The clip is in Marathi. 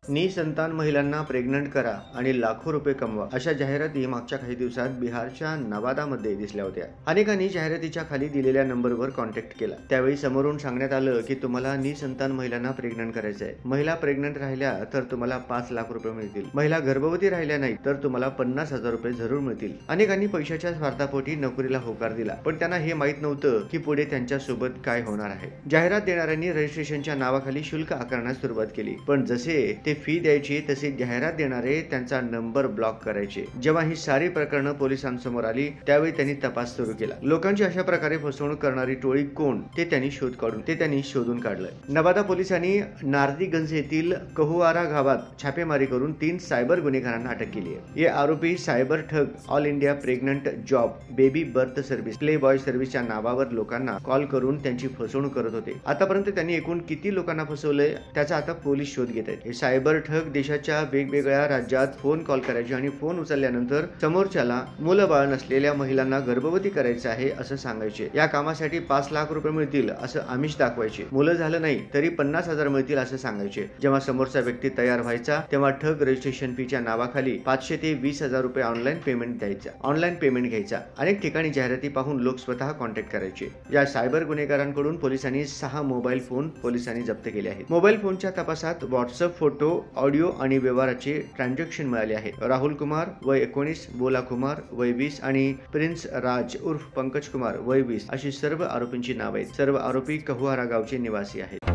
निसंतान महिलांना प्रेग्नंट करा आणि लाखो रुपये कमवा अशा जाहिराती मागच्या काही दिवसात बिहारच्या नवादामध्ये दिसल्या होत्या। अनेकांनी जाहिरातीच्या खाली दिलेल्या नंबरवर कॉन्टॅक्ट केला। त्यावेळी समोरून सांगण्यात आलं की तुम्हाला निसंतान महिलांना प्रेग्नंट करायचं आहे। महिला प्रेग्नंट राहिल्या तर तुम्हाला 5 लाख रुपये मिळतील। महिला गर्भवती राहिल्या नाही तर तुम्हाला 50,000 रुपये जरूर मिळतील। अनेकांनी पैशाच्या स्वार्थापोटी नोकरीला होकार दिला, पण त्यांना हे माहित नव्हतं की पुढे त्यांच्या सोबत काय होणार आहे। जाहिरात देणाऱ्यांनी रजिस्ट्रेशनच्या नावाखाली शुल्क आकारण्यास सुरुवात केली, पण जसे ते फी द्यायची तसे जाहिरात देणारे त्यांचा नंबर ब्लॉक करायचे। जेव्हा ही सारी प्रकरणं पोलिसांसमोर आली त्यावेळी त्यांनी तपास सुरू केला। लोकांची अशा प्रकारे फसवणूक करणारी टोळी कोण ते त्यांनी शोधून काढलं। नवादा पोलिसांनी नार्दीगंज येथील कहुआरा गावात छापेमारी करून 3 सायबर गुन्हेगारांना अटक केली आहे। हे आरोपी सायबर ठग, all India pregnant job, baby birth service, playboy सर्व्हिसच्या नावावर लोकांना कॉल करून त्यांची फसवणूक करत होते। आतापर्यंत त्यांनी एकूण किती लोकांना फसवलंय त्याचा आता पोलीस शोध घेत आहेत। हे सायबर ठग देशाच्या वेगवेगळ्या राज्यात फोन कॉल करायचे आणि फोन उचलल्यानंतर समोरच्याला मुलंबाळ नसलेल्या महिलांना गर्भवती करायचं आहे असं सांगायचे। या कामासाठी 5 लाख रुपये मिळतील असं आमिष दाखवायचे। मुलं झालं नाही तरी 50,000 मिळतील असं सांगायचे। जेव्हा समोरचा व्यक्ती तयार व्हायचा तेव्हा ठग रजिस्ट्रेशन फीच्या नावाखाली 500 ते 20,000 रुपये ऑनलाईन पेमेंट घ्यायचा। अनेक ठिकाणी जाहिराती पाहून लोक स्वतः कॉन्टॅक्ट करायचे। या सायबर गुन्हेगारांकडून पोलिसांनी 6 मोबाईल फोन जप्त केले आहेत। मोबाईल फोनच्या तपासात व्हॉट्सअप फोटो, ऑडिओ आणि व्यवहाराचे ट्रान्झॅक्शन मिळाले आहेत। राहुल कुमार वय 19, बोला कुमार वय 20 आणि प्रिन्स राज उर्फ पंकज कुमार वय 20 अशी सर्व आरोपींची नावे आहेत। सर्व आरोपी कहुआरा गावचे निवासी आहेत।